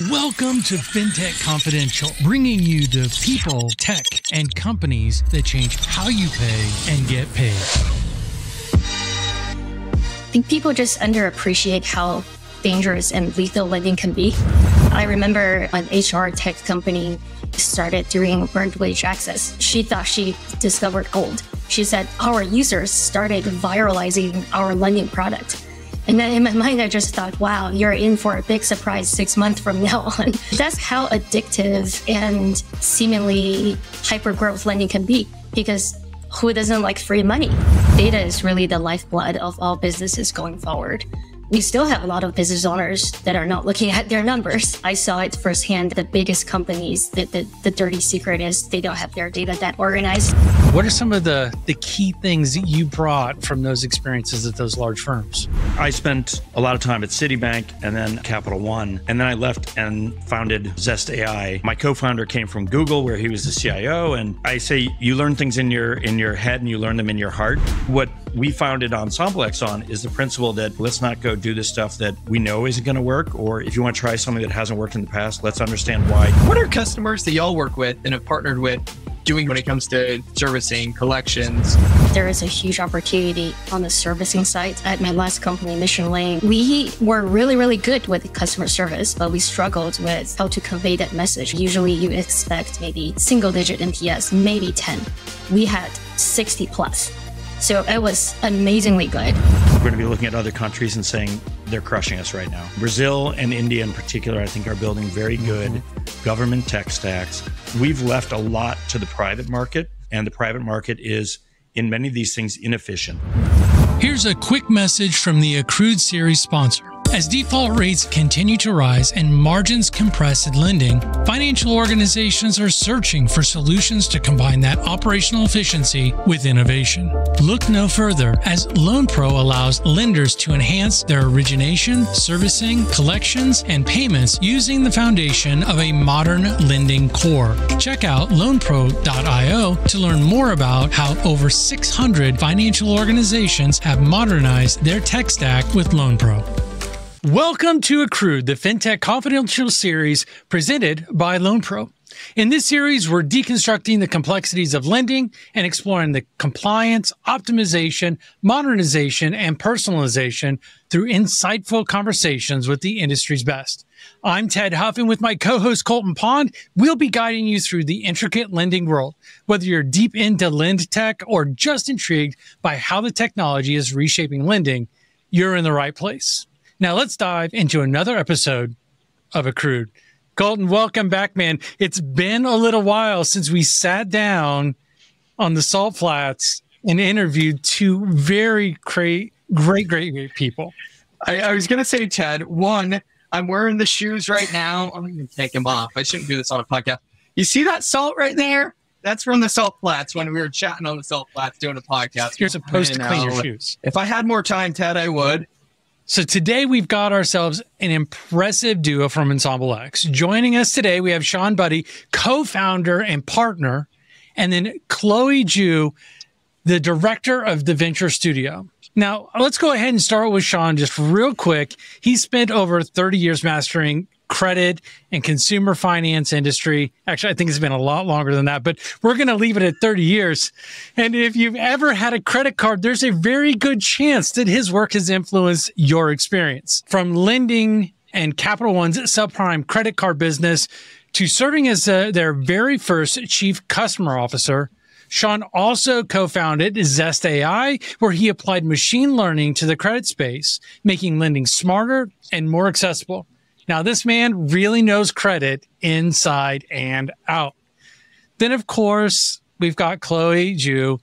Welcome to FinTech Confidential, bringing you the people, tech, and companies that change how you pay and get paid. I think people just underappreciate how dangerous and lethal lending can be. I remember an HR tech company started doing earned wage access. She thought she discovered gold. She said, our users started viralizing our lending product. And then in my mind, I just thought, wow, you're in for a big surprise 6 months from now on. That's how addictive and seemingly hyper-growth lending can be, because who doesn't like free money? Data is really the lifeblood of all businesses going forward. We still have a lot of business owners that are not looking at their numbers. I saw it firsthand. The biggest companies, the dirty secret is they don't have their data that organized. What are some of the key things that you brought from those experiences at those large firms? I spent a lot of time at Citibank and then Capital One, and then I left and founded Zest AI. My co-founder came from Google, where he was the CIO, and I say you learn things in your head and you learn them in your heart. What we founded Ensemblex on is the principle that let's not go do this stuff that we know isn't going to work, or if you want to try something that hasn't worked in the past, let's understand why. What are customers that y'all work with and have partnered with doing when it comes to servicing, collections? There is a huge opportunity on the servicing side. At my last company, Mission Lane, we were really, really good with customer service, but we struggled with how to convey that message. Usually you expect maybe single-digit NPS, maybe 10. We had 60 plus. So it was amazingly good. We're going to be looking at other countries and saying they're crushing us right now. Brazil and India in particular, I think, are building very good government tech stacks. We've left a lot to the private market, and the private market is, in many of these things, inefficient. Here's a quick message from the Accrued series sponsor. As default rates continue to rise and margins compress in lending, financial organizations are searching for solutions to combine that operational efficiency with innovation. Look no further, as LoanPro allows lenders to enhance their origination, servicing, collections, and payments using the foundation of a modern lending core. Check out loanpro.io to learn more about how over 600 financial organizations have modernized their tech stack with LoanPro. Welcome to Accrued, the FinTech Confidential series presented by LoanPro. In this series, we're deconstructing the complexities of lending and exploring the compliance, optimization, modernization, and personalization through insightful conversations with the industry's best. I'm Ted Huff, and with my co-host Colton, we'll be guiding you through the intricate lending world. Whether you're deep into lend tech or just intrigued by how the technology is reshaping lending, you're in the right place. Now let's dive into another episode of Accrued. Colton, welcome back, man. It's been a little while since we sat down on the Salt Flats and interviewed two very great people. I was going to say, Ted, one, I'm wearing the shoes right now. I'm going to take them off. I shouldn't do this on a podcast. You see that salt right there? That's from the Salt Flats when we were chatting on the Salt Flats doing a podcast. You're supposed to clean your shoes. If I had more time, Ted, I would. So today we've got ourselves an impressive duo from Ensemblex. Joining us today, we have Shawn Budde, co-founder and partner, and then Chloe Ju, the director of the Venture Studio. Now, let's go ahead and start with Shawn just real quick. He spent over 30 years mastering credit and consumer finance industry. Actually, I think it's been a lot longer than that, but we're going to leave it at 30 years. And if you've ever had a credit card, there's a very good chance that his work has influenced your experience. From lending and Capital One's subprime credit card business to serving as their very first chief customer officer, Shawn also co-founded Zest AI, where he applied machine learning to the credit space, making lending smarter and more accessible. Now, this man really knows credit inside and out. Then, of course, we've got Chloe Ju.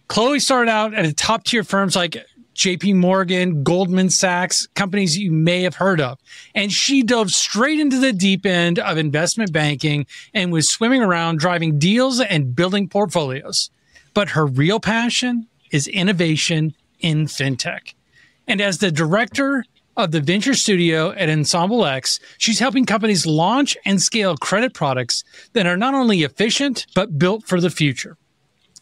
Chloe started out at top-tier firms like JP Morgan, Goldman Sachs, companies you may have heard of. And she dove straight into the deep end of investment banking and was swimming around driving deals and building portfolios. But her real passion is innovation in FinTech. And as the director of the Venture Studio at Ensemblex, she's helping companies launch and scale credit products that are not only efficient, but built for the future.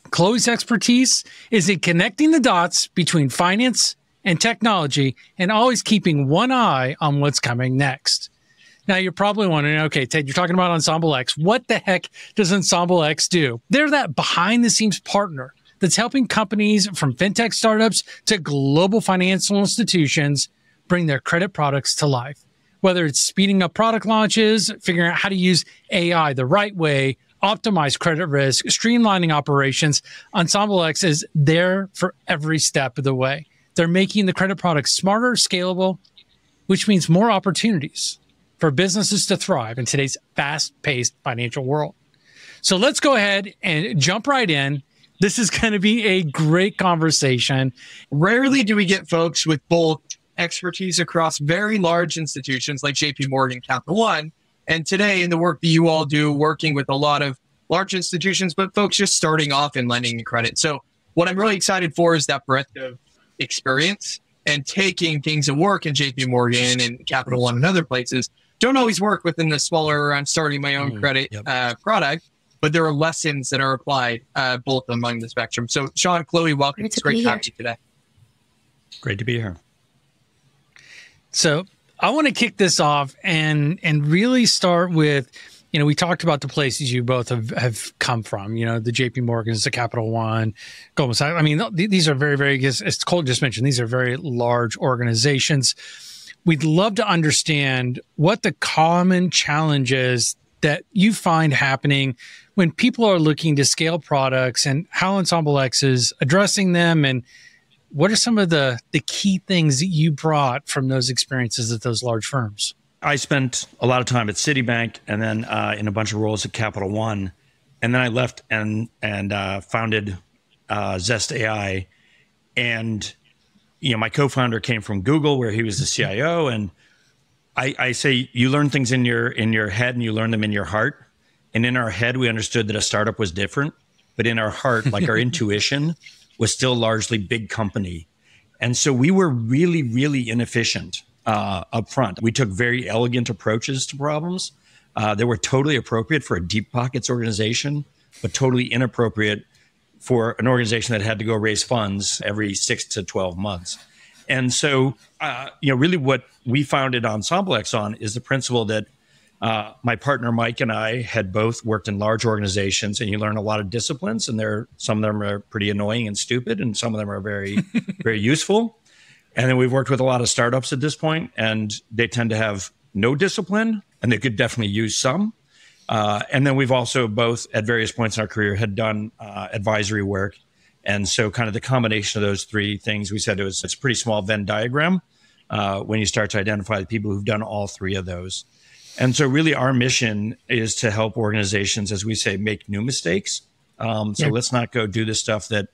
Chloe's expertise is in connecting the dots between finance and technology, and always keeping one eye on what's coming next. Now, you're probably wondering, okay, Ted, you're talking about Ensemblex. What the heck does Ensemblex do? They're that behind-the-scenes partner that's helping companies from FinTech startups to global financial institutions bring their credit products to life. Whether it's speeding up product launches, figuring out how to use AI the right way, optimize credit risk, streamlining operations, Ensemblex is there for every step of the way. They're making the credit products smarter, scalable, which means more opportunities for businesses to thrive in today's fast-paced financial world. So let's go ahead and jump right in. This is going to be a great conversation. Rarely do we get folks with both expertise across very large institutions like JP Morgan, Capital One, and today in the work that you all do, working with a lot of large institutions, but folks just starting off in lending and credit. So what I'm really excited for is that breadth of experience, and taking things that work in JP Morgan and Capital One and other places don't always work within the smaller, I'm starting my own credit product, but there are lessons that are applied both among the spectrum. So Shawn, Chloe, welcome. It's great to have you today. Great to be here. So I want to kick this off and really start with, we talked about the places you both have come from, the JP Morgans, the Capital One, Goldman Sachs. I mean, these are very, very, as Colton just mentioned, these are very large organizations. We'd love to understand what the common challenges that you find happening when people are looking to scale products and how Ensemblex is addressing them, and what are some of the key things that you brought from those experiences at those large firms? I spent a lot of time at Citibank and then in a bunch of roles at Capital One. And then I left and founded Zest AI. And, my co-founder came from Google, where he was the CIO. And I say, you learn things in your head and you learn them in your heart. And in our head, we understood that a startup was different. But in our heart, like our intuition was still largely big company. And so we were really, really inefficient up front. We took very elegant approaches to problems. They were totally appropriate for a deep pockets organization, but totally inappropriate for an organization that had to go raise funds every 6 to 12 months. And so, really what we founded Ensemblex on is the principle that my partner, Mike, and I had both worked in large organizations, and you learn a lot of disciplines, and some of them are pretty annoying and stupid, and some of them are very, very useful. And then we've worked with a lot of startups at this point, and they tend to have no discipline, and they could definitely use some. And then we've also both at various points in our career had done advisory work. And so kind of the combination of those three things, we said it's a pretty small Venn diagram when you start to identify the people who've done all three of those. And so really our mission is to help organizations, as we say, make new mistakes. Let's not go do the stuff that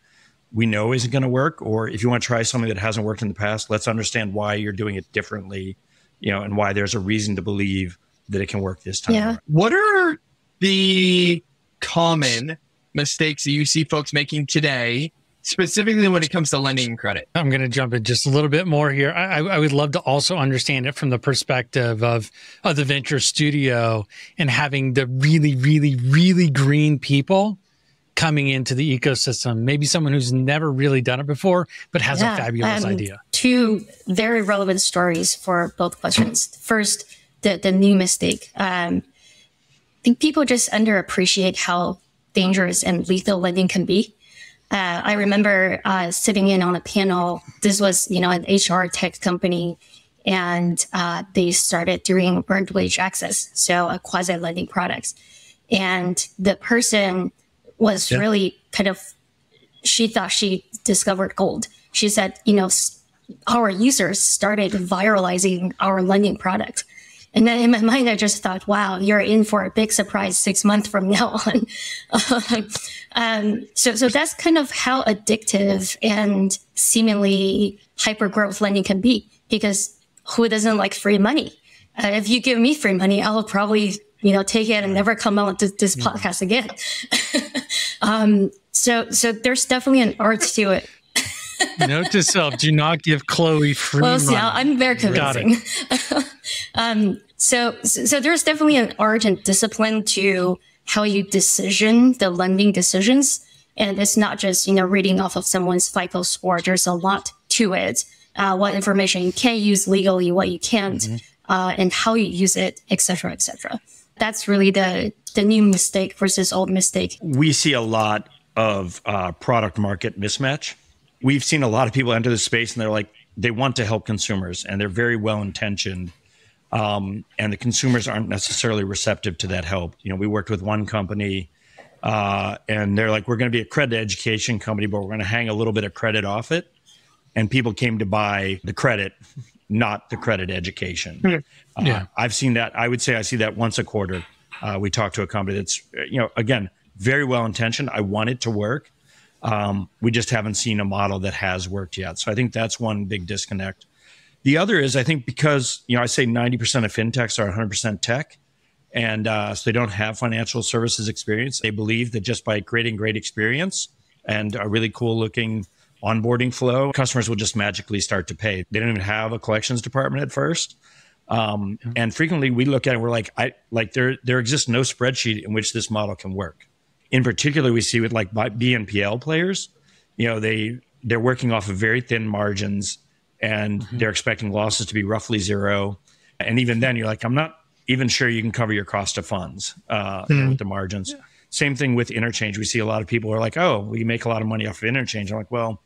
we know isn't going to work. Or if you want to try something that hasn't worked in the past, let's understand why you're doing it differently, and why there's a reason to believe that it can work this time. Yeah. What are the common mistakes that you see folks making today, specifically when it comes to lending and credit? I'm going to jump in just a little bit more here. I would love to also understand it from the perspective of the venture studio and having the really, really, really green people coming into the ecosystem. Maybe someone who's never really done it before, but has a fabulous idea. Two very relevant stories for both questions. First, the new mistake. I think people just underappreciate how dangerous and lethal lending can be. I remember sitting in on a panel. This was, an HR tech company, and they started doing earned wage access, so a quasi-lending products. And the person was really she thought she discovered gold. She said, our users started viralizing our lending product. And then in my mind, I just thought, wow, you're in for a big surprise 6 months from now on. So that's kind of how addictive and seemingly hyper growth lending can be, because who doesn't like free money? If you give me free money, I'll probably, take it and never come on this podcast again. So there's definitely an art to it. Note to self, do not give Chloe free money. Yeah, I'm very convincing. So there's definitely an art and discipline to how you decision the lending decisions. And it's not just, reading off of someone's FICO score. There's a lot to it. what information you can use legally, what you can't, and how you use it, et cetera, et cetera. That's really the new mistake versus old mistake. We see a lot of product market mismatch. We've seen a lot of people enter the space and they're like, they want to help consumers and they're very well intentioned. And the consumers aren't necessarily receptive to that help. You know, we worked with one company and they're like, we're going to be a credit education company, but we're going to hang a little bit of credit off it. And people came to buy the credit, not the credit education. I've seen that. I would say I see that once a quarter. We talk to a company that's, you know, again, very well intentioned. I want it to work. We just haven't seen a model that has worked yet. So I think that's one big disconnect. The other is, I think, because, you know, I say 90% of fintechs are 100% tech, and so they don't have financial services experience. They believe that just by creating great experience and a really cool looking onboarding flow, customers will just magically start to pay. They don't even have a collections department at first. And frequently we look at it, we're like, there exists no spreadsheet in which this model can work. In particular, we see with like BNPL players, you know, they're working off of very thin margins and they're expecting losses to be roughly zero. And even then you're like, I'm not even sure you can cover your cost of funds with the margins. Same thing with interchange. We see a lot of people are like, oh, we make a lot of money off of interchange. I'm like, well,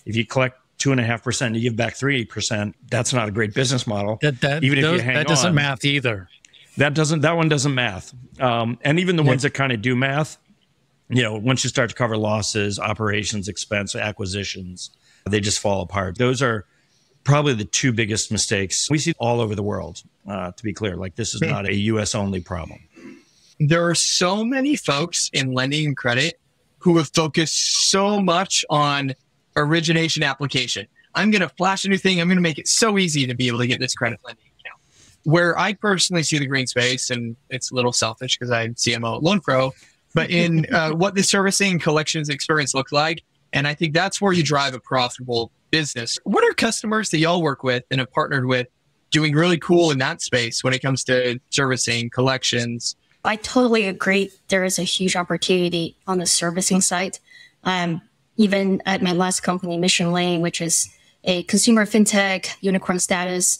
if you collect 2.5% and you give back 3%, that's not a great business model. That doesn't math either. That one doesn't math. And even the ones that kind of do math, you know, once you start to cover losses, operations, expense, acquisitions, they just fall apart. Those are probably the two biggest mistakes we see all over the world, to be clear. Like, this is not a US only problem. There are so many folks in lending and credit who have focused so much on origination application. I'm going to flash a new thing. I'm going to make it so easy to be able to get this credit lending account. Where I personally see the green space, and it's a little selfish because I'm CMO at Loan Pro, but in what the servicing and collections experience looks like. And I think that's where you drive a profitable business. What are customers that y'all work with and have partnered with doing really cool in that space when it comes to servicing, collections? I totally agree. There is a huge opportunity on the servicing side. Even at my last company, Mission Lane, which is a consumer fintech unicorn status,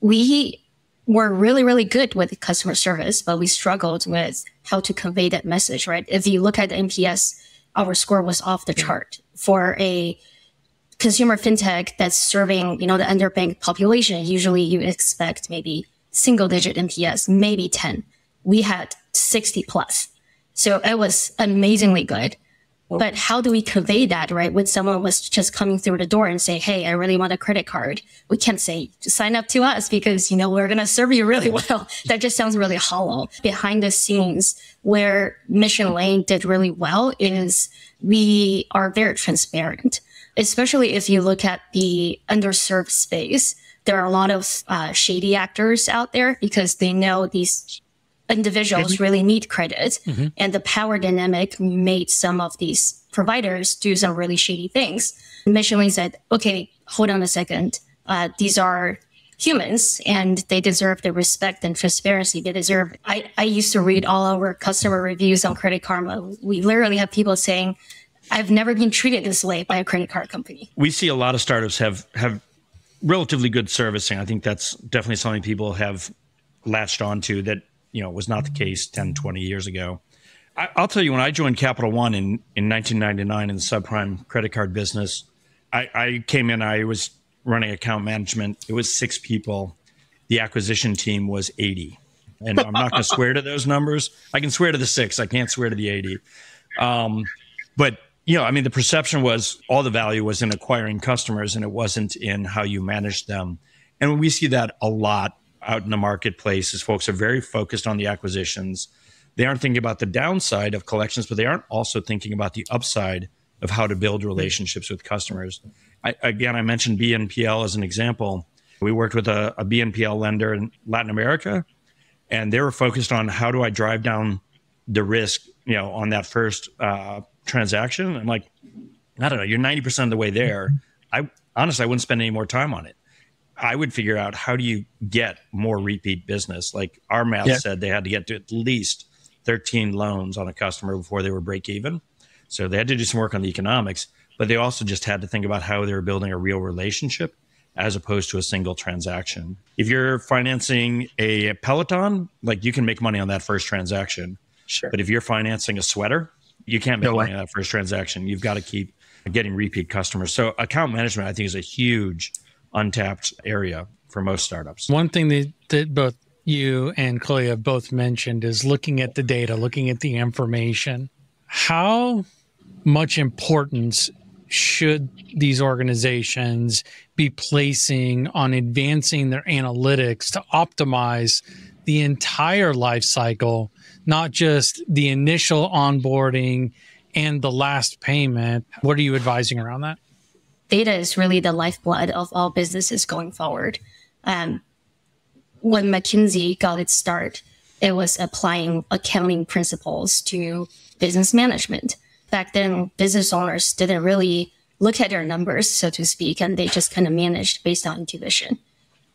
we were really, really good with customer service, but we struggled with how to convey that message, right? If you look at the NPS, our score was off the chart. For a consumer fintech that's serving, you know, the underbanked population, usually you expect maybe single digit NPS, maybe 10. We had 60 plus. So it was amazingly good. But how do we convey that, right? When someone was just coming through the door and say, hey, I really want a credit card. We can't say, sign up to us because, you know, we're going to serve you really well. That just sounds really hollow. Behind the scenes, where Mission Lane did really well is we are very transparent, especially if you look at the underserved space. There are a lot of shady actors out there because they know these individuals really need credit, and the power dynamic made some of these providers do some really shady things. Mission Lane said, okay, hold on a second. These are humans and they deserve the respect and transparency they deserve. I used to read all our customer reviews on Credit Karma. We literally have people saying, I've never been treated this way by a credit card company. We see a lot of startups have relatively good servicing. I think that's definitely something people have latched onto that, you know, was not the case 10, 20 years ago. I'll tell you, when I joined Capital One in 1999 in the subprime credit card business, I came in, I was running account management. It was 6 people. The acquisition team was 80. And I'm not going to swear to those numbers. I can swear to the 6. I can't swear to the 80. But, you know, I mean, the perception was all the value was in acquiring customers and it wasn't in how you managed them. And we see that a lot out in the marketplace is folks are very focused on the acquisitions. They aren't thinking about the downside of collections, but they aren't also thinking about the upside of how to build relationships with customers. I mentioned BNPL as an example. We worked with a BNPL lender in Latin America, and they were focused on how do I drive down the risk, you know, on that first transaction. I'm like, I don't know, you're 90% of the way there. Honestly, I wouldn't spend any more time on it. I would figure out how do you get more repeat business. Like our math said they had to get to at least 13 loans on a customer before they were break even. So they had to do some work on the economics. but they also just had to think about how they were building a real relationship as opposed to a single transaction. If you're financing a Peloton, like you can make money on that first transaction. Sure. But if you're financing a sweater, you can't make money on that first transaction. You've got to keep getting repeat customers. So account management, I think, is a huge untapped area for most startups. One thing that both you and Chloe have both mentioned is looking at the data, looking at the information. How much importance should these organizations be placing on advancing their analytics to optimize the entire life cycle, not just the initial onboarding and the last payment? What are you advising around that? Data is really the lifeblood of all businesses going forward. When McKinsey got its start, it was applying accounting principles to business management. Back then, business owners didn't really look at their numbers, so to speak, and they just kind of managed based on intuition.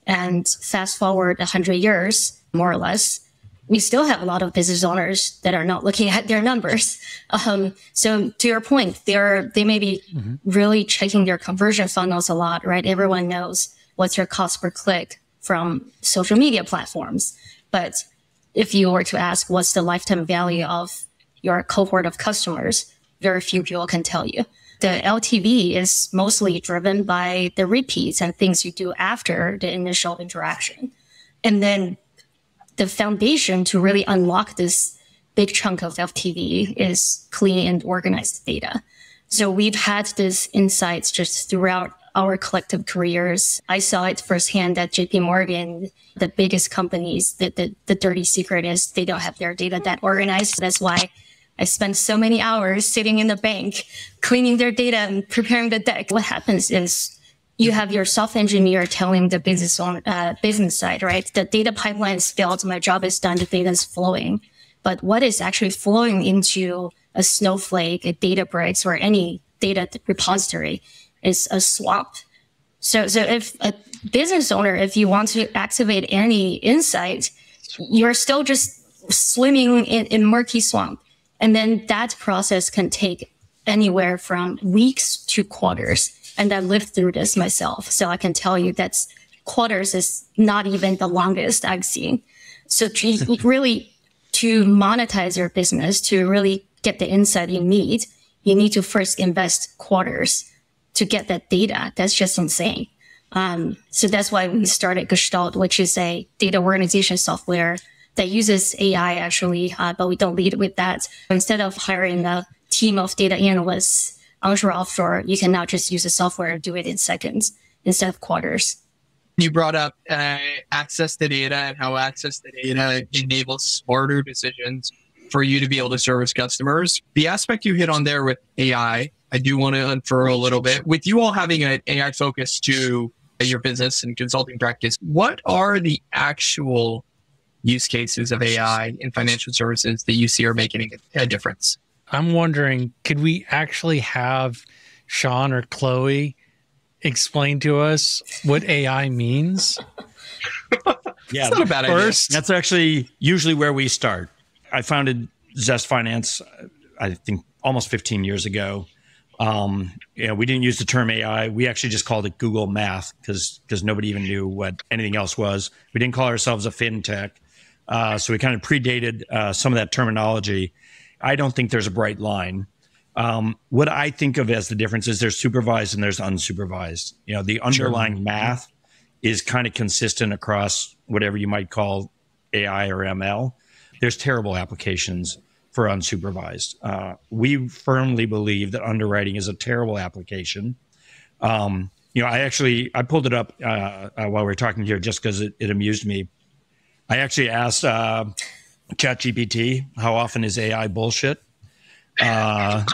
And fast forward 100 years, more or less, we still have a lot of business owners that are not looking at their numbers. So to your point, they may be really checking their conversion funnels a lot, right? Everyone knows what's your cost per click from social media platforms. But if you were to ask what's the lifetime value of your cohort of customers, very few people can tell you. The LTV is mostly driven by the repeats and things you do after the initial interaction. And then the foundation to really unlock this big chunk of LTV is clean and organized data. So we've had these insights just throughout our collective careers. I saw it firsthand at JP Morgan. The biggest companies, the dirty secret is they don't have their data that organized. That's why I spent so many hours sitting in the bank, cleaning their data and preparing the deck. What happens is you have your software engineer telling the business side, right? The data pipeline is built. My job is done. The data is flowing. But what is actually flowing into a Snowflake, a Databricks, or any data repository is a swamp. So if a business owner, if you want to activate any insight, you're still just swimming in murky swamp. And then that process can take anywhere from weeks to quarters. And I lived through this myself. So I can tell you that quarters is not even the longest I've seen. So really, to monetize your business, to really get the insight you need to first invest quarters to get that data. That's just insane. So that's why we started Gestalt, which is a data organization software that uses AI actually, but we don't lead with that. Instead of hiring a team of data analysts onshore, offshore, you can now just use the software and do it in seconds instead of quarters. You brought up access to data and how access to data enables smarter decisions for you to be able to service customers. The aspect you hit on there with AI, I do want to unfurl a little bit. With you all having an AI focus to your business and consulting practice, what are the actual use cases of AI in financial services that you see are making a difference? I'm wondering, could we actually have Shawn or Chloe explain to us what AI means? Yeah, that's not a bad idea. That's actually usually where we start. I founded Zest Finance, I think almost 15 years ago. We didn't use the term AI. We actually just called it Google Math because nobody even knew what anything else was. We didn't call ourselves a FinTech. So we kind of predated some of that terminology. I don't think there's a bright line. What I think of as the difference is there's supervised and there's unsupervised. The underlying math is kind of consistent across whatever you might call AI or ML. There's terrible applications for unsupervised. We firmly believe that underwriting is a terrible application. I pulled it up while we were talking here just because it amused me. I actually asked ChatGPT, how often is AI bullshit? And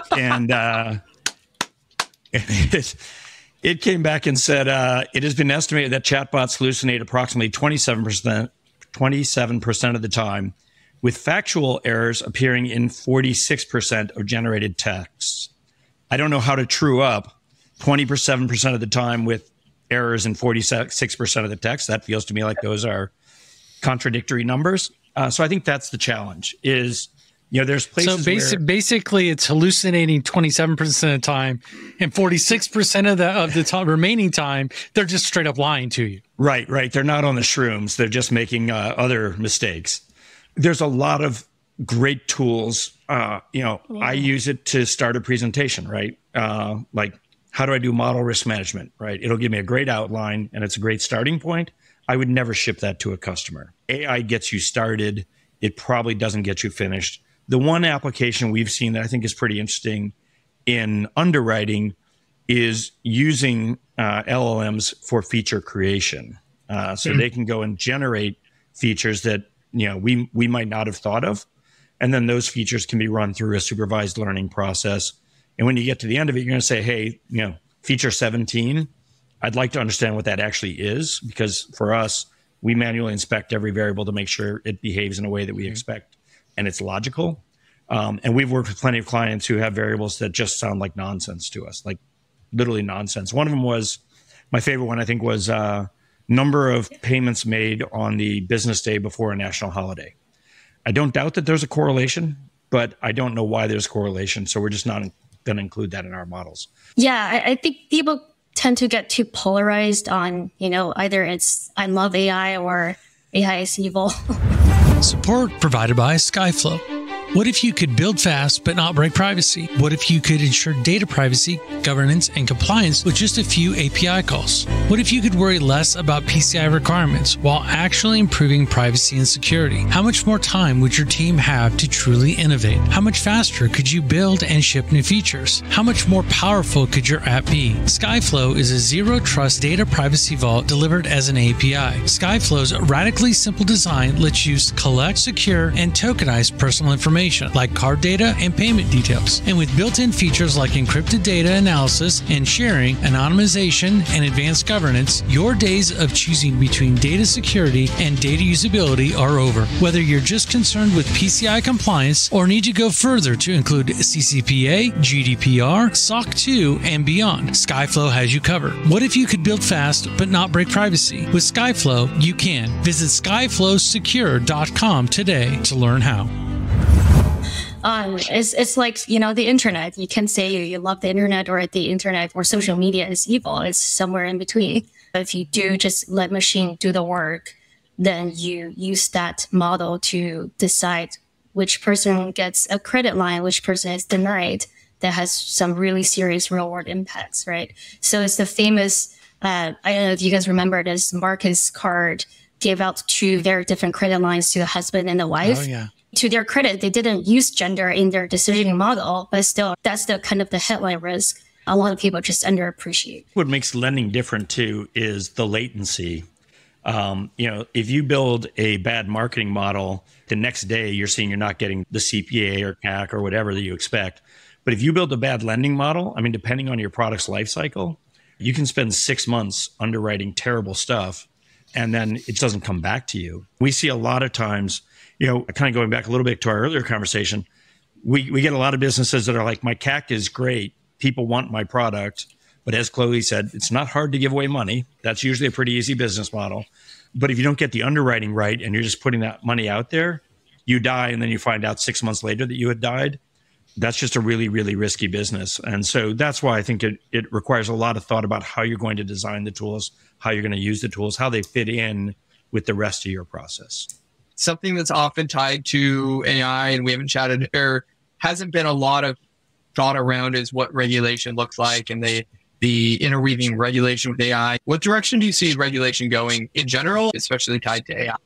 it came back and said, it has been estimated that chatbots hallucinate approximately 27% of the time, with factual errors appearing in 46% of generated texts. I don't know how to true up 27% of the time with errors in 46% of the text. That feels to me like those are contradictory numbers. So I think that's the challenge, is There's places basically it's hallucinating 27% of the time, and 46% of the remaining time, they're just straight up lying to you. Right. They're not on the shrooms. They're just making other mistakes. There's a lot of great tools. I use it to start a presentation, right? Like, how do I do model risk management, right? It'll give me a great outline, and it's a great starting point. I would never ship that to a customer. AI gets you started. It probably doesn't get you finished. The one application we've seen that I think is pretty interesting in underwriting is using LLMs for feature creation. So they can go and generate features that we might not have thought of. And then those features can be run through a supervised learning process. And when you get to the end of it, you're going to say, hey, feature 17, I'd like to understand what that actually is, because for us, we manually inspect every variable to make sure it behaves in a way that we expect and it's logical. And we've worked with plenty of clients who have variables that just sound like nonsense to us, like literally nonsense. One of them was, my favorite one, I think, was number of payments made on the business day before a national holiday. I don't doubt that there's a correlation, but I don't know why there's correlation. So we're just not going to include that in our models. Yeah, I think people tend to get too polarized on, either it's I love AI or AI is evil. Support provided by Skyflow. What if you could build fast but not break privacy? What if you could ensure data privacy, governance, and compliance with just a few API calls? What if you could worry less about PCI requirements while actually improving privacy and security? How much more time would your team have to truly innovate? How much faster could you build and ship new features? How much more powerful could your app be? Skyflow is a zero-trust data privacy vault delivered as an API. Skyflow's radically simple design lets you collect, secure, and tokenize personal information like card data and payment details. And with built-in features like encrypted data analysis and sharing, anonymization, and advanced governance, your days of choosing between data security and data usability are over. Whether you're just concerned with PCI compliance or need to go further to include CCPA, GDPR, SOC 2, and beyond, Skyflow has you covered. What if you could build fast but not break privacy? With Skyflow, you can. Visit skyflowsecure.com today to learn how. It's like, the internet. You can say you love the internet or the internet or social media is evil. It's somewhere in between. If you do just let machine do the work, then you use that model to decide which person gets a credit line, which person is denied. That has some really serious real world impacts, right? So it's the famous, I don't know if you guys remember this, Marcus card gave out 2 very different credit lines to a husband and a wife. Oh, yeah. To their credit, they didn't use gender in their decisioning model, but still, that's the kind of the headline risk a lot of people just underappreciate. What makes lending different too is the latency. If you build a bad marketing model, the next day you're seeing you're not getting the CPA or CAC or whatever that you expect. But if you build a bad lending model, depending on your product's life cycle, you can spend 6 months underwriting terrible stuff, and then it doesn't come back to you. We see a lot of times, kind of going back a little bit to our earlier conversation, we get a lot of businesses that are like, my CAC is great. People want my product. But as Chloe said, it's not hard to give away money. That's usually a pretty easy business model. But if you don't get the underwriting right and you're just putting that money out there, you die, and then you find out 6 months later that you had died. That's just a really, really risky business. And so that's why I think it requires a lot of thought about how you're going to design the tools, how you're going to use the tools, how they fit in with the rest of your process. Something that's often tied to AI, and we haven't chatted, or hasn't been a lot of thought around, is what regulation looks like and the interweaving regulation with AI. What direction do you see regulation going in general, especially tied to AI?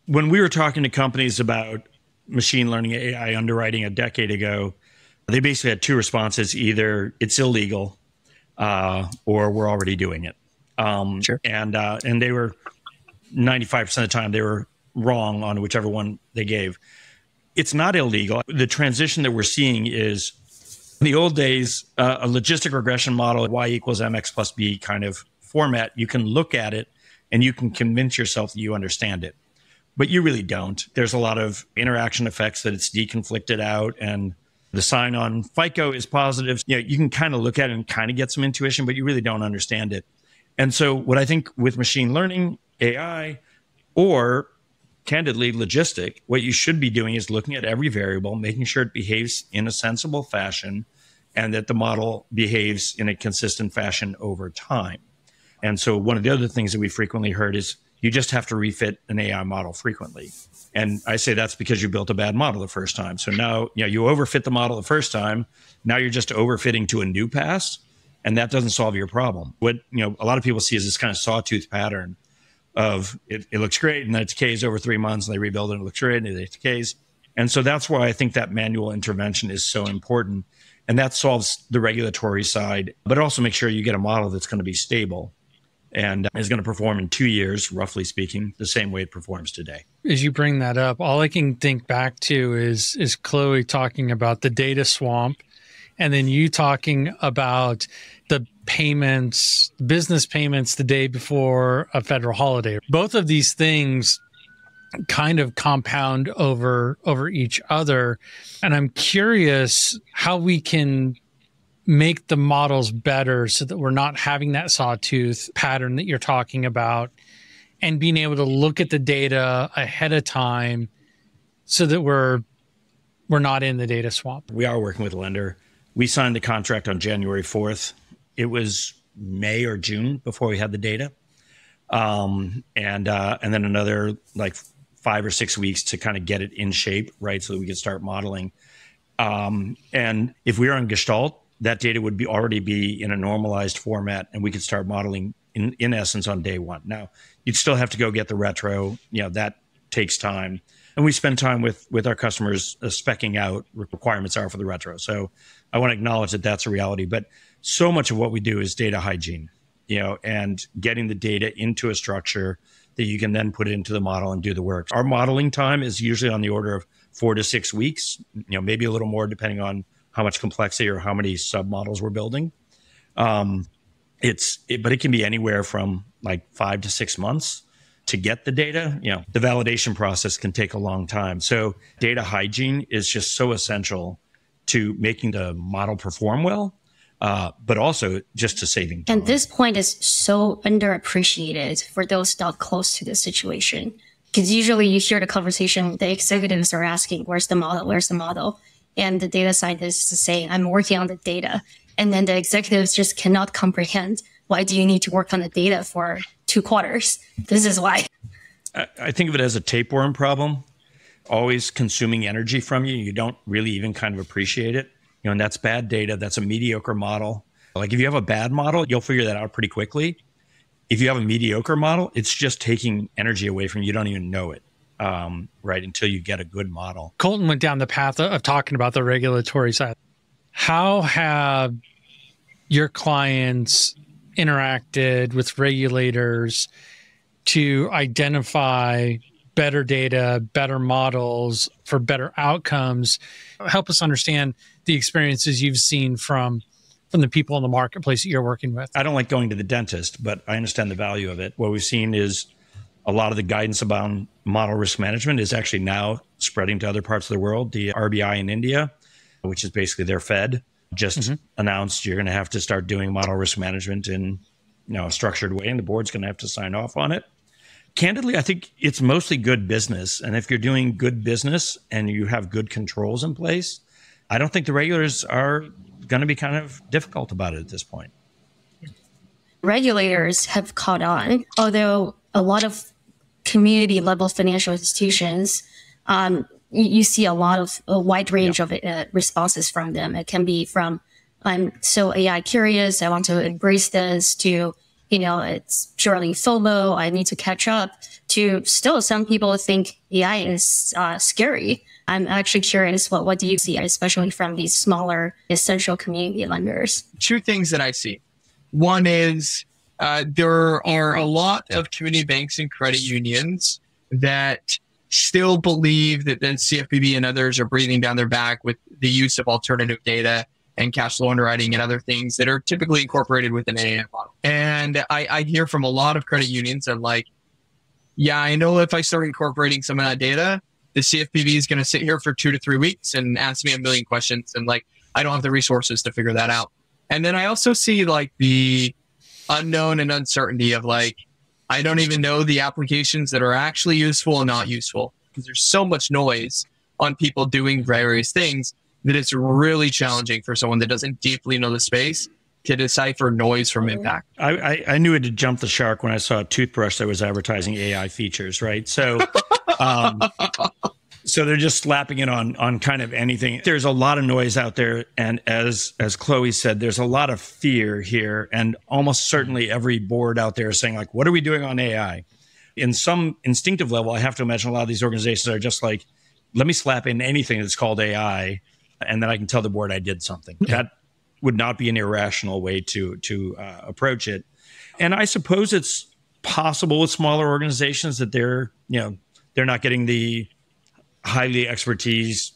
When we were talking to companies about machine learning AI underwriting a decade ago, they basically had 2 responses: either it's illegal or we're already doing it. Sure. And they were 95% of the time they were wrong on whichever one they gave. It's not illegal. The transition that we're seeing is, in the old days, a logistic regression model, y equals mx plus b kind of format, you can look at it and you can convince yourself that you understand it. But you really don't. There's a lot of interaction effects that it's deconflicted out, and the sign on FICO is positive. You can kind of look at it and kind of get some intuition, but you really don't understand it. And so what I think with machine learning, AI, or candidly logistic. What you should be doing is looking at every variable, making sure it behaves in a sensible fashion, and that the model behaves in a consistent fashion over time. And so one of the other things that we frequently heard is you just have to refit an AI model frequently. And I say that's because you built a bad model the first time. So now, you overfit the model the first time. Now you're just overfitting to a new pass, and that doesn't solve your problem. What a lot of people see is this kind of sawtooth pattern of it looks great, and then it decays over 3 months, and they rebuild it, and it looks great, and it decays. And so that's why I think that manual intervention is so important. And that solves the regulatory side, but also make sure you get a model that's going to be stable and is going to perform in 2 years, roughly speaking, the same way it performs today. As you bring that up, all I can think back to is Chloe talking about the data swamp, and then you talking about the payments, business payments the day before a federal holiday. Both of these things kind of compound over each other. And I'm curious how we can make the models better so that we're not having that sawtooth pattern that you're talking about, and being able to look at the data ahead of time so that we're not in the data swamp. We are working with a lender. We signed the contract on January 4th. It was May or June before we had the data. And then another 5 or 6 weeks to kind of get it in shape, right? So that we could start modeling. And if we were on Gestalt, that data would already be in a normalized format, and we could start modeling in essence on day one. Now, you'd still have to go get the retro. That takes time. And we spend time with our customers speccing out requirements are for the retro. So I want to acknowledge that that's a reality. But so much of what we do is data hygiene, and getting the data into a structure that you can then put it into the model and do the work. Our modeling time is usually on the order of 4 to 6 weeks, maybe a little more depending on how much complexity or how many submodels we're building. But it can be anywhere from 5 to 6 months to get the data. The validation process can take a long time. So data hygiene is just so essential to making the model perform well, but also just to saving time. And this point is so underappreciated for those not close to the situation. Because usually you hear the conversation, the executives are asking, where's the model? Where's the model? And the data scientist is saying, I'm working on the data. And then the executives just cannot comprehend, why do you need to work on the data for 2 quarters? This is why. I think of it as a tapeworm problem, always consuming energy from you. You don't really even kind of appreciate it. And that's bad data. That's a mediocre model. If you have a bad model, you'll figure that out pretty quickly. If you have a mediocre model, it's just taking energy away from you. You don't even know it. Right, until you get a good model. Colton went down the path of talking about the regulatory side. How have your clients interacted with regulators to identify better data, better models for better outcomes? Help us understand the experiences you've seen from the people in the marketplace that you're working with. I don't like going to the dentist, but I understand the value of it. What we've seen is a lot of the guidance about model risk management is actually now spreading to other parts of the world. The RBI in India, which is basically their Fed, just announced you're going to have to start doing model risk management in a structured way, and the board's going to have to sign off on it. Candidly, I think it's mostly good business. And if you're doing good business and you have good controls in place, I don't think the regulators are going to be kind of difficult about it at this point. Regulators have caught on, although a lot of community level financial institutions, you see a wide range of responses from them. It can be from, I'm so AI curious, I want to embrace this, to, it's purely FOMO, I need to catch up, to still some people think AI is scary. I'm actually curious, what do you see, especially from these smaller essential community lenders? 2 things that I see. One is, there are a lot of community banks and credit unions that still believe that the CFPB and others are breathing down their back with the use of alternative data and cash flow underwriting and other things that are typically incorporated with an AI model. And I hear from a lot of credit unions that yeah, I know if I start incorporating some of that data, the CFPB is going to sit here for 2 to 3 weeks and ask me a million questions. And I don't have the resources to figure that out. And then I also see the unknown and uncertainty of I don't even know the applications that are actually useful and not useful because there's so much noise on people doing various things that it's really challenging for someone that doesn't deeply know the space to decipher noise from impact. I knew it to jump the shark when I saw a toothbrush that was advertising AI features, right? So, so they're just slapping it on kind of anything. There's a lot of noise out there. And as Chloe said, there's a lot of fear here. And almost certainly every board out there is saying, like, what are we doing on AI? In some instinctive level, I have to imagine a lot of these organizations are just like, let me slap in anything that's called AI, and then I can tell the board I did something. That would not be an irrational way to approach it. And I suppose it's possible with smaller organizations that they're not getting the highly expertise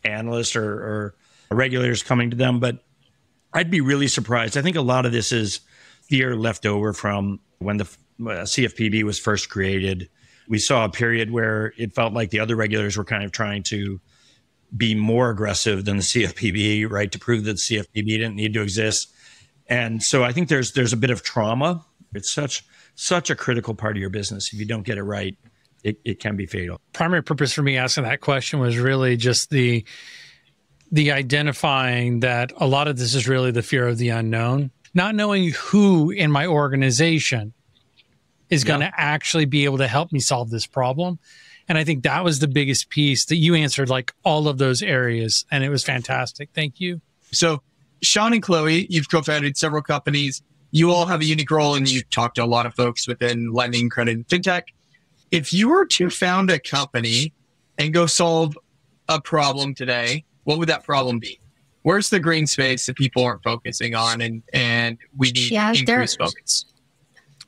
analysts or regulators coming to them. But I'd be really surprised. I think a lot of this is fear left over from when the CFPB was first created. We saw a period where it felt like the other regulators were kind of trying to be more aggressive than the CFPB, right, to prove that the CFPB didn't need to exist. And so I think there's a bit of trauma. It's such a critical part of your business. If you don't get it right, it can be fatal. Primary purpose for me asking that question was really just the identifying that a lot of this is really the fear of the unknown, not knowing who in my organization is going to actually be able to help me solve this problem. And I think that was the biggest piece that you answered, like all of those areas. And it was fantastic. Thank you. So Shawn and Chloe, you've co-founded several companies. You all have a unique role and you talk to a lot of folks within lending, credit, and fintech. If you were to found a company and go solve a problem today, what would that problem be? Where's the green space that people aren't focusing on and we need increased focus?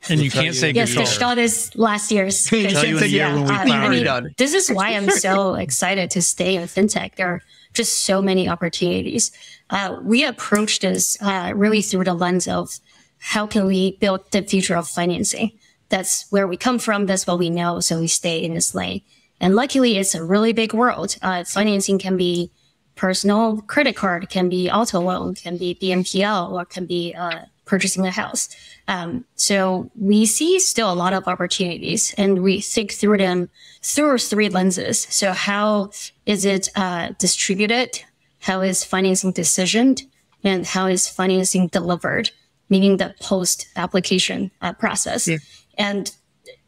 And you can't say yes, the Shawn is last year's. Tell you a year when we found it. This is why I'm so excited to stay in fintech. There are just so many opportunities. We approached this really through the lens of how can we build the future of financing? That's where we come from. That's what we know. So we stay in this lane. And luckily, it's a really big world. Financing can be personal credit card, can be auto loan, can be BNPL, or can be purchasing a house. So we see still a lot of opportunities, and we think through them through three lenses. So how is it distributed? How is financing decisioned? And how is financing delivered? Meaning the post-application process. Yeah. And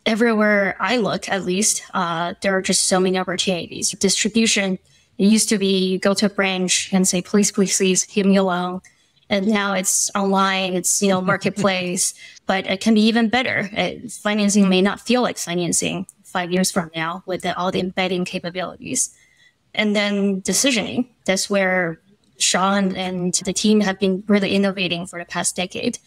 everywhere I look, at least, there are just so many opportunities. Distribution, it used to be you go to a branch and say, please, please, please, give me a loan. And now it's online, it's, marketplace, but it can be even better. Financing may not feel like financing 5 years from now with all the embedding capabilities. And then decisioning, that's where Shawn and the team have been really innovating for the past decade.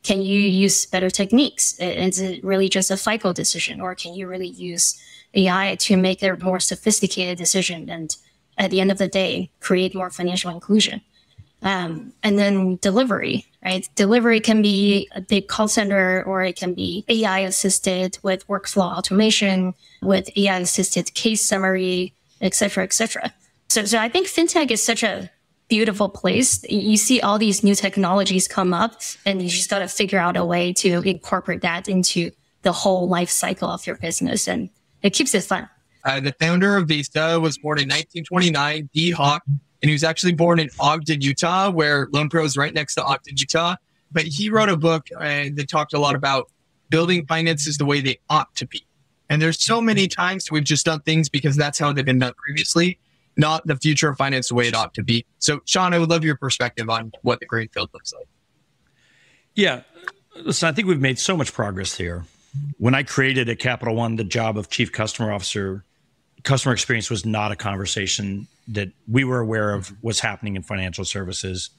Can you use better techniques? Is it really just a FICO decision, or can you really use AI to make a more sophisticated decision and at the end of the day, create more financial inclusion? And then delivery, right? Delivery can be a big call center, or it can be AI assisted with workflow automation, with AI assisted case summary, et cetera, et cetera. So I think fintech is such a beautiful place. You see all these new technologies come up, and you just got to figure out a way to incorporate that into the whole life cycle of your business, and it keeps it fun. The founder of Vista was born in 1929, D. Hawk, and he was actually born in Ogden, Utah, where Loan Pro is right next to Ogden, Utah. But he wrote a book that talked a lot about building finances the way they ought to be. And there's so many times we've just done things because that's how they've been done previously, not the future of finance the way it ought to be. So, Shawn, I would love your perspective on what the greenfield looks like. Yeah. Listen, I think we've made so much progress here. When I created at Capital One the job of Chief Customer Officer, customer experience was not a conversation that we were aware of was happening in financial services.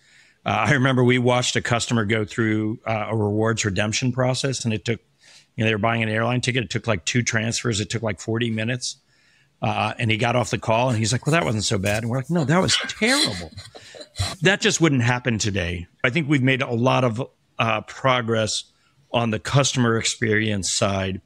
I remember we watched a customer go through a rewards redemption process, and it took, they were buying an airline ticket. It took like 2 transfers. It took like 40 minutes. And he got off the call and he's like, well, that wasn't so bad. And we're like, no, that was terrible. That just wouldn't happen today. I think we've made a lot of progress on the customer experience side.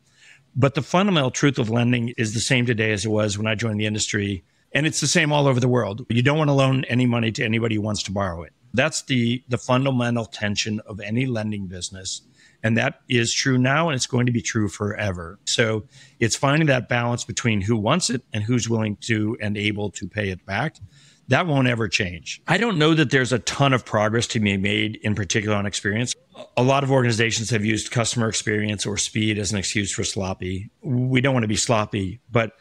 But the fundamental truth of lending is the same today as it was when I joined the industry. And it's the same all over the world. You don't want to loan any money to anybody who wants to borrow it. That's the fundamental tension of any lending business, And that is true now, and it's going to be true forever. So it's finding that balance between who wants it and who's willing to and able to pay it back. That won't ever change. I don't know that there's a ton of progress to be made, in particular on experience. A lot of organizations have used customer experience or speed as an excuse for sloppy. We don't want to be sloppy, but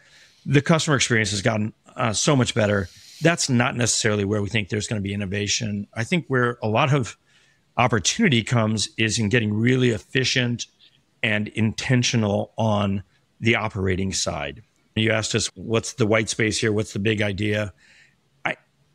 the customer experience has gotten so much better. That's not necessarily where we think there's going to be innovation. I think where a lot of opportunity comes is in getting really efficient and intentional on the operating side. You asked us, what's the white space here? What's the big idea?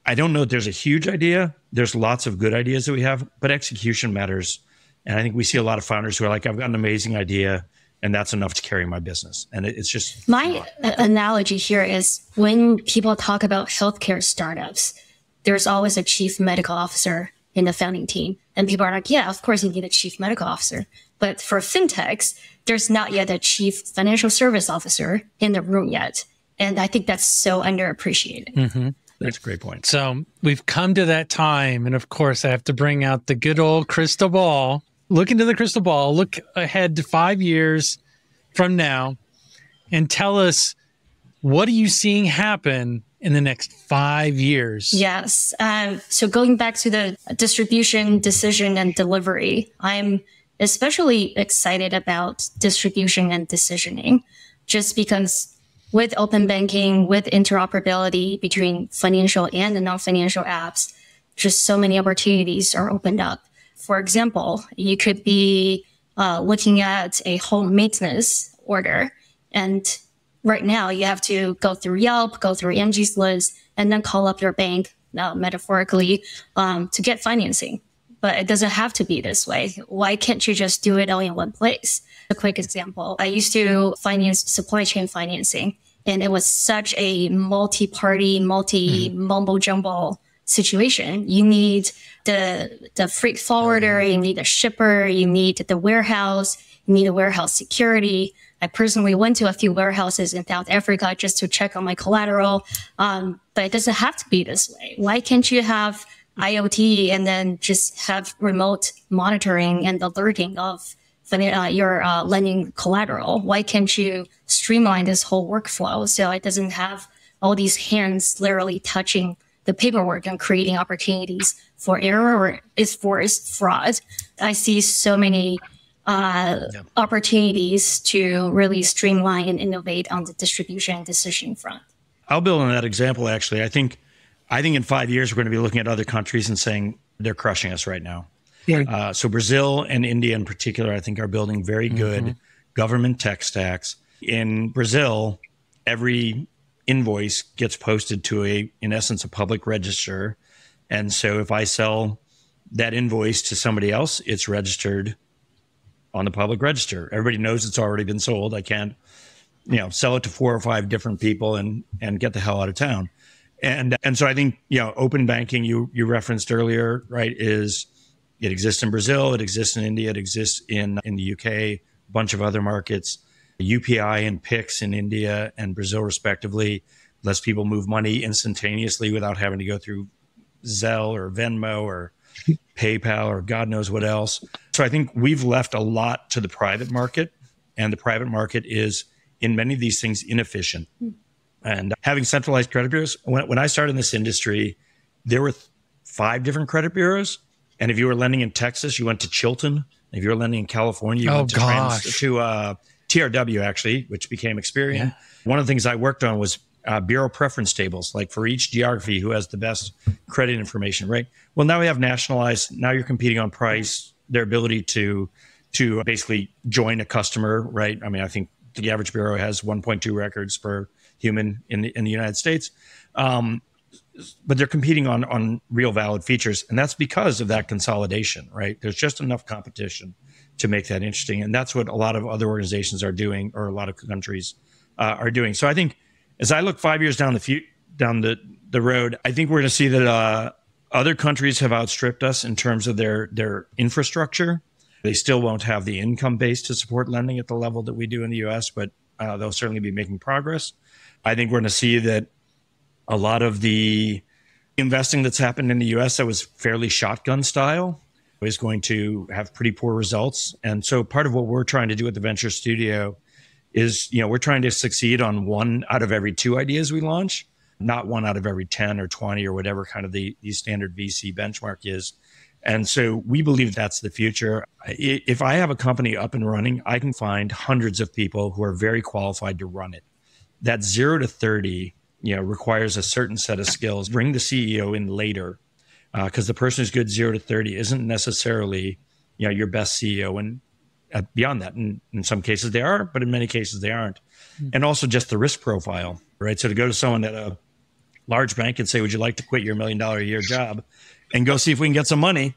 I don't know that there's a huge idea. There's lots of good ideas that we have, but execution matters. And I think we see a lot of founders who are like, I've got an amazing idea, and that's enough to carry my business. And it's just... My analogy here is when people talk about healthcare startups, there's always a chief medical officer in the founding team. And people are like, yeah, of course you need a chief medical officer. But for fintechs, there's not yet a chief financial service officer in the room yet. And I think that's so underappreciated. Mm-hmm. That's a great point. So we've come to that time. And of course, I have to bring out the good old crystal ball. Look into the crystal ball. Look ahead to 5 years from now and tell us, what are you seeing happen in the next 5 years? Yes. So going back to the distribution, decision, and delivery, I'm especially excited about distribution and decisioning, just because with open banking, with interoperability between financial and the non-financial apps, just so many opportunities are opened up. For example, you could be looking at a home maintenance order, and right now you have to go through Yelp, go through Angie's List, and then call up your bank, metaphorically, to get financing. But it doesn't have to be this way. Why can't you just do it all in one place? A quick example. I used to finance supply chain financing, and it was such a multi-party, mumbo-jumbo situation. You need the freight forwarder, you need a shipper, you need the warehouse, you need a warehouse security. I personally went to a few warehouses in South Africa just to check on my collateral. But it doesn't have to be this way. Why can't you have IoT and then just have remote monitoring and alerting of your lending collateral? Why can't you streamline this whole workflow so it doesn't have all these hands literally touching the paperwork and creating opportunities for error or for fraud? I see so many opportunities to really streamline and innovate on the distribution and decision front. I'll build on that example, actually. I think in 5 years, we're going to be looking at other countries and saying they're crushing us right now. Yeah. So Brazil and India in particular, I think, are building very good government tech stacks. In Brazil, every invoice gets posted to in essence, a public register. And so if I sell that invoice to somebody else, it's registered on the public register. Everybody knows it's already been sold. I can't, sell it to 4 or 5 different people and get the hell out of town. And so I think, open banking you referenced earlier, right, it exists in Brazil, it exists in India, it exists in the UK, a bunch of other markets. UPI and PIX in India and Brazil, respectively, lets people move money instantaneously without having to go through Zelle or Venmo or PayPal or God knows what else. So I think we've left a lot to the private market, and the private market is, in many of these things, inefficient. And having centralized credit bureaus, when I started in this industry, there were 5 different credit bureaus. And if you were lending in Texas, you went to Chilton. If you were lending in California, you went to TRW, actually, which became Experian. Yeah. One of the things I worked on was bureau preference tables, like for each geography, who has the best credit information, right? Well, now we have nationalized. Now you're competing on price, their ability to basically join a customer, right? I mean, I think the average bureau has 1.2 records per human in the United States. But they're competing on real valid features. And that's because of that consolidation, right? There's just enough competition to make that interesting. And that's what a lot of other organizations are doing, or a lot of countries are doing. So I think as I look 5 years down the road, I think we're going to see that other countries have outstripped us in terms of their infrastructure. They still won't have the income base to support lending at the level that we do in the US, but they'll certainly be making progress. I think we're going to see that a lot of the investing that's happened in the US that was fairly shotgun style is going to have pretty poor results. And so part of what we're trying to do at the Venture Studio is, we're trying to succeed on 1 out of every 2 ideas we launch, not 1 out of every 10 or 20 or whatever kind of the standard VC benchmark is. And so we believe that's the future. If I have a company up and running, I can find hundreds of people who are very qualified to run it. That 0 to 30, requires a certain set of skills. Bring the CEO in later, because the person who's good 0 to 30 isn't necessarily, your best CEO. And beyond that, in some cases they are, but in many cases they aren't. And also just the risk profile, right? So to go to someone at a large bank and say, would you like to quit your $1 million a year job and go see if we can get some money?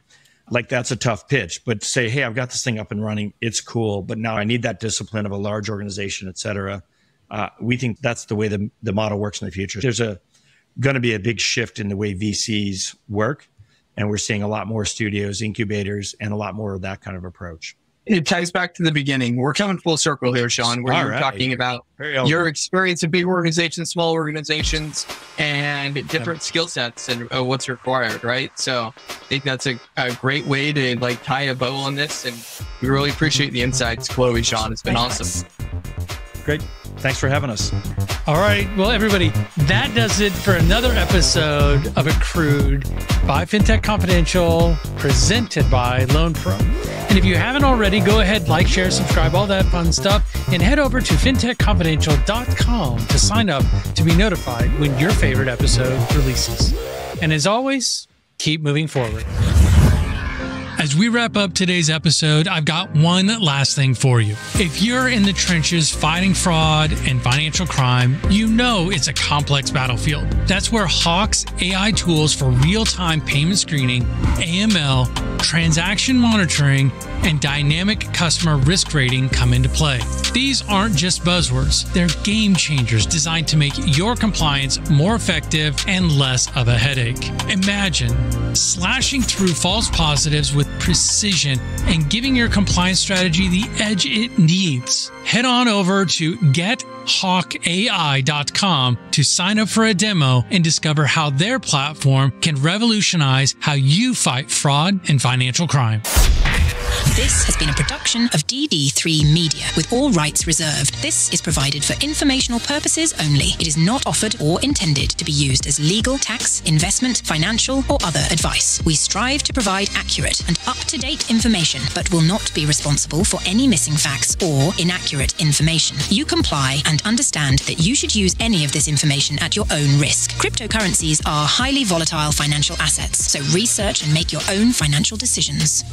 Like, that's a tough pitch. But to say, hey, I've got this thing up and running, it's cool, but now I need that discipline of a large organization, et cetera. We think that's the way the model works in the future. There's going to be a big shift in the way VCs work. And we're seeing a lot more studios, incubators, and a lot more of that kind of approach. It ties back to the beginning. We're coming full circle here, Shawn, where you're talking about your experience in big organizations, small organizations, and different skill sets and what's required, right? So I think that's a great way to tie a bow on this. And we really appreciate the insights, Chloe, Shawn. It's been awesome. Great. Thanks for having us. All right. Well, everybody, that does it for another episode of Accrued by FinTech Confidential, presented by Loan Pro. And if you haven't already, go ahead, like, share, subscribe, all that fun stuff, and head over to fintechconfidential.com to sign up to be notified when your favorite episode releases. And as always, keep moving forward. As we wrap up today's episode, I've got one last thing for you. If you're in the trenches fighting fraud and financial crime, you know it's a complex battlefield. That's where Hawk's AI tools for real-time payment screening, AML, transaction monitoring, and dynamic customer risk rating come into play. These aren't just buzzwords. They're game changers designed to make your compliance more effective and less of a headache. Imagine slashing through false positives with precision and giving your compliance strategy the edge it needs. Head on over to gethawkai.com to sign up for a demo and discover how their platform can revolutionize how you fight fraud and financial crime. This has been a production of DD3 Media with all rights reserved. This is provided for informational purposes only. It is not offered or intended to be used as legal, tax, investment, financial, or other advice. We strive to provide accurate and up-to-date information, but will not be responsible for any missing facts or inaccurate information. You comply and understand that you should use any of this information at your own risk. Cryptocurrencies are highly volatile financial assets, so research and make your own financial decisions.